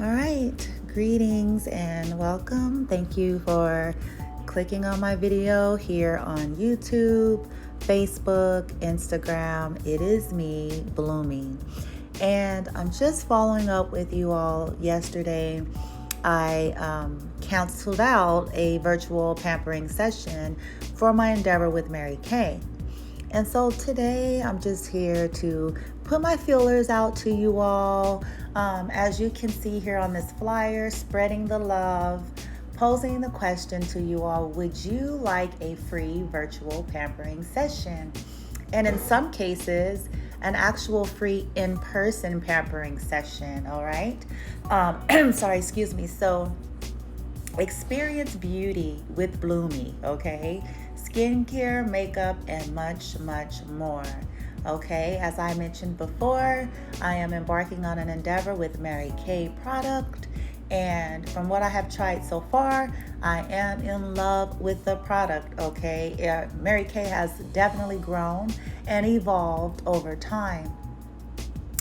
All right, greetings and welcome. Thank you for clicking on my video here on YouTube, Facebook, Instagram. It is me, Bloomy. And I'm just following up with you all. Yesterday, I canceled out a virtual pampering session for my endeavor with Mary Kay. And so today I'm just here to put my feelers out to you all. As you can see here on this flyer, spreading the love, posing the question to you all, would you like a free virtual pampering session? And in some cases, an actual free in-person pampering session, all right? Excuse me. So experience beauty with Bloomy, okay? Skincare, makeup, and much, much more. Okay, as I mentioned before, I am embarking on an endeavor with Mary Kay product, and from what I have tried so far, I am in love with the product. Okay, Mary Kay has definitely grown and evolved over time,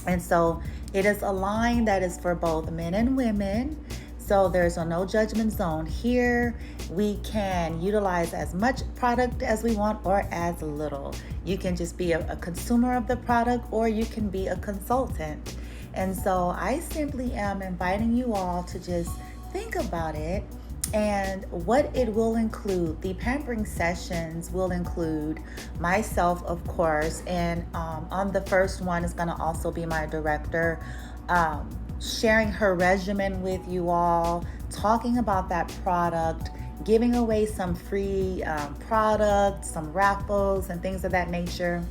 and so it is a line that is for both men and women. So there's a no judgment zone here. We can utilize as much product as we want or as little. You can just be a consumer of the product, or you can be a consultant. And so I simply am inviting you all to just think about it and what it will include. The pampering sessions will include myself, of course, and on the first one is going to also be my director, sharing her regimen with you all, talking about that product, giving away some free products, some raffles and things of that nature.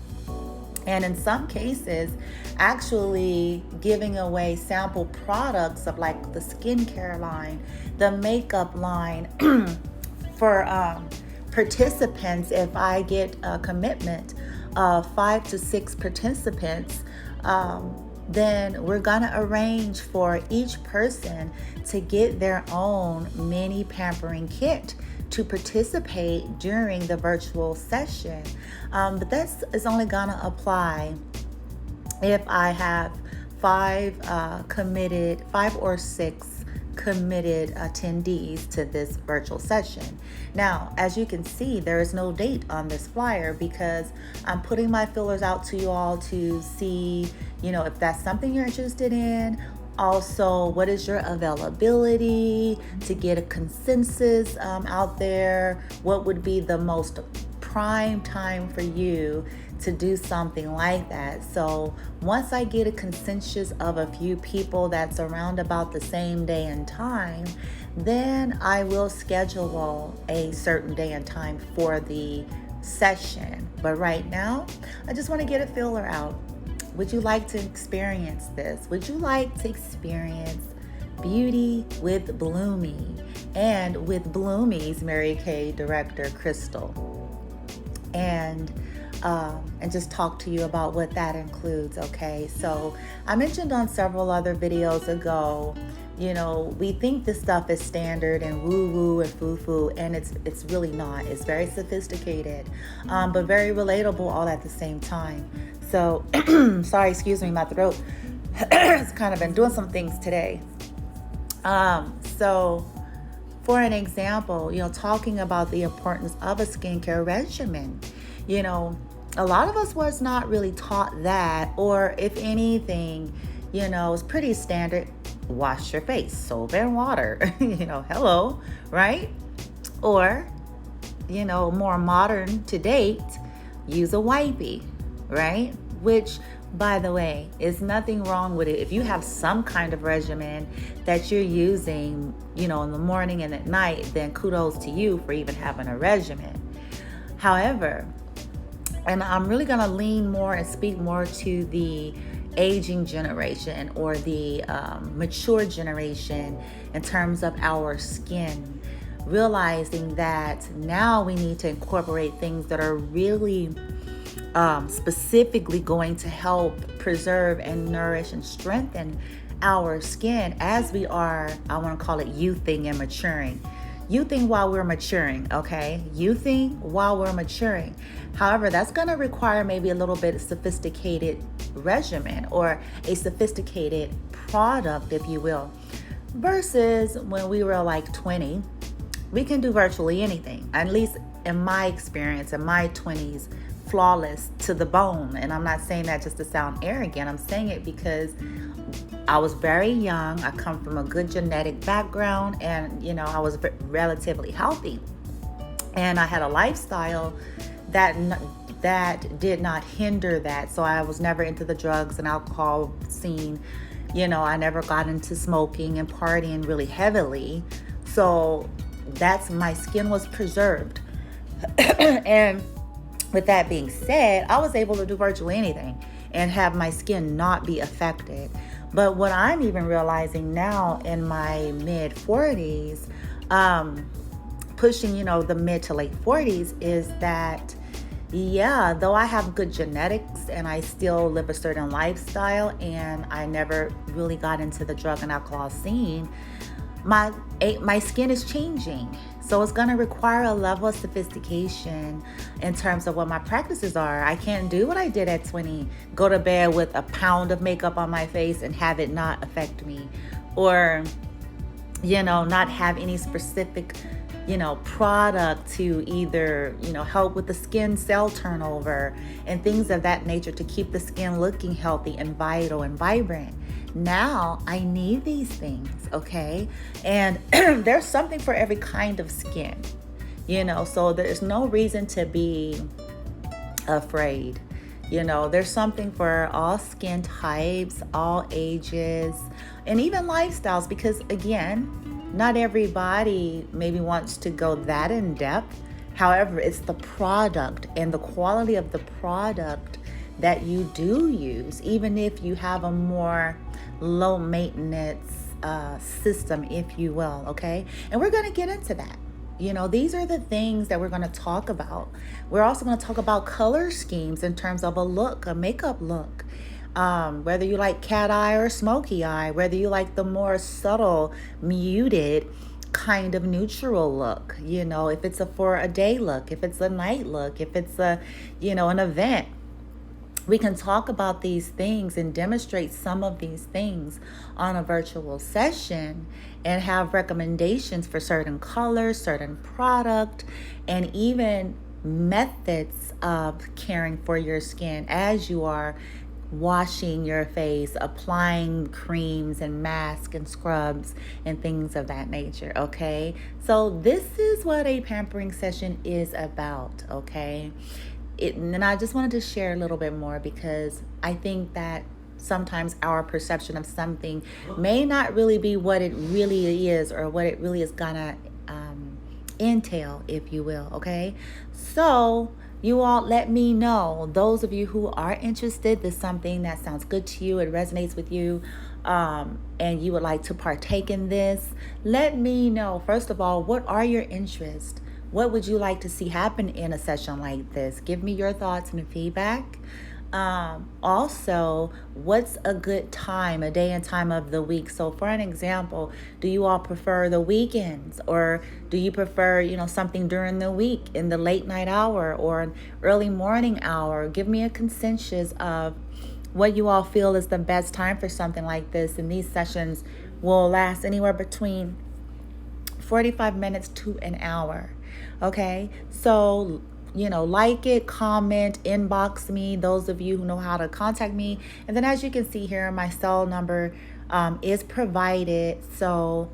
And in some cases, actually giving away sample products of like the skincare line, the makeup line for participants. If I get a commitment of 5 to 6 participants, then we're gonna arrange for each person to get their own mini pampering kit to participate during the virtual session. But this is only gonna apply if I have 5 or 6 committed attendees to this virtual session. Now, as you can see, there is no date on this flyer because I'm putting my feelers out to you all to see, if that's something you're interested in. Also, what is your availability to get a consensus out there? What would be the most prime time for you to do something like that? So once I get a consensus of a few people that's around about the same day and time, then I will schedule a certain day and time for the session. But right now, I just want to get a feeler out. Would you like to experience this? Would you like to experience beauty with Bloomy and with Bloomy's Mary Kay director, Crystal? And just talk to you about what that includes, okay? So I mentioned on several other videos ago, we think this stuff is standard and woo-woo and foo-foo, and it's really not. It's very sophisticated, but very relatable all at the same time. So, sorry, excuse me, my throat has kind of been doing some things today. So for an example, talking about the importance of a skincare regimen, a lot of us was not really taught that, or if anything, it's pretty standard. Wash your face, soap and water, hello, right? Or, more modern to date, use a wipey, right? Which, by the way, is nothing wrong with it. If you have some kind of regimen that you're using, in the morning and at night, then kudos to you for even having a regimen. However, and I'm really going to lean more and speak more to the aging generation or the mature generation in terms of our skin, realizing that now we need to incorporate things that are really specifically going to help preserve and nourish and strengthen our skin as we are, I want to call it youthing and maturing. Youthing while we're maturing, okay? Youthing while we're maturing. However, that's going to require maybe a little bit of sophisticated regimen or a sophisticated product, if you will. versus when we were like 20, we can do virtually anything. At least in my experience, in my 20s, flawless to the bone. And I'm not saying that just to sound arrogant. I'm saying it because I was very young. I come from a good genetic background, and I was relatively healthy, and I had a lifestyle that did not hinder that. So I was never into the drugs and alcohol scene. I never got into smoking and partying really heavily. So my skin was preserved. And with that being said, I was able to do virtually anything and have my skin not be affected. But what I'm even realizing now in my mid 40s, pushing, the mid to late 40s, is that, though I have good genetics and I still live a certain lifestyle and I never really got into the drug and alcohol scene, my skin is changing. So it's going to require a level of sophistication in terms of what my practices are. I can't do what I did at 20, go to bed with a pound of makeup on my face and have it not affect me, or, not have any specific, product to either, help with the skin cell turnover and things of that nature to keep the skin looking healthy and vital and vibrant. Now I need these things, okay? And there's something for every kind of skin, so there's no reason to be afraid. There's something for all skin types, all ages, and even lifestyles, because again, not everybody maybe wants to go that in depth. However, it's the product and the quality of the product that you do use, even if you have a more low maintenance system, if you will, okay? And we're going to get into that. These are the things that we're going to talk about. We're also going to talk about color schemes in terms of a makeup look. Whether you like cat eye or smoky eye, whether you like the more subtle, muted kind of neutral look, if it's for a day look, if it's a night look, if it's an event. We can talk about these things and demonstrate some of these things on a virtual session and have recommendations for certain colors, certain product, and even methods of caring for your skin as you are washing your face, applying creams and masks and scrubs and things of that nature, okay? So this is what a pampering session is about, okay? And I just wanted to share a little bit more because I think that sometimes our perception of something may not really be what it really is or what it really is gonna entail, if you will, okay? So you all let me know, those of you who are interested, there's something that sounds good to you, it resonates with you, and you would like to partake in this. Let me know, first of all, what are your interests? What would you like to see happen in a session like this? Give me your thoughts and feedback. Also, what's a good time, a day and time of the week? So for an example, do you all prefer the weekends, or do you prefer, something during the week in the late night hour or an early morning hour? Give me a consensus of what you all feel is the best time for something like this. And these sessions will last anywhere between 45 minutes to an hour. Okay, so like it, comment, inbox me, those of you who know how to contact me. And then as you can see here, my cell number is provided. So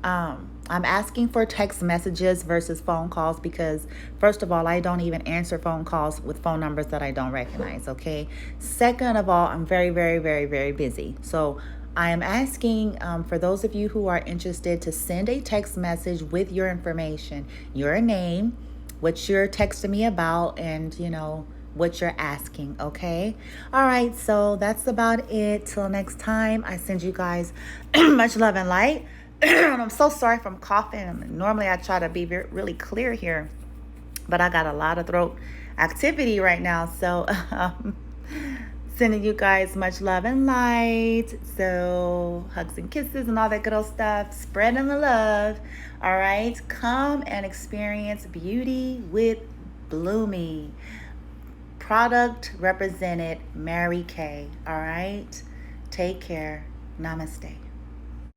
I'm asking for text messages versus phone calls because, first of all, I don't even answer phone calls with phone numbers that I don't recognize, okay? Second of all, I'm very, very, very, very busy. So I am asking for those of you who are interested to send a text message with your information, your name, what you're texting me about, and, what you're asking, okay? All right, so that's about it. Till next time, I send you guys much love and light. And I'm so sorry if I'm coughing. Normally, I try to be really clear here, but I got a lot of throat activity right now, so sending you guys much love and light. So hugs and kisses and all that good old stuff. Spreading the love. All right. Come and experience beauty with Bloomy. Product represented Mary Kay. All right. Take care. Namaste.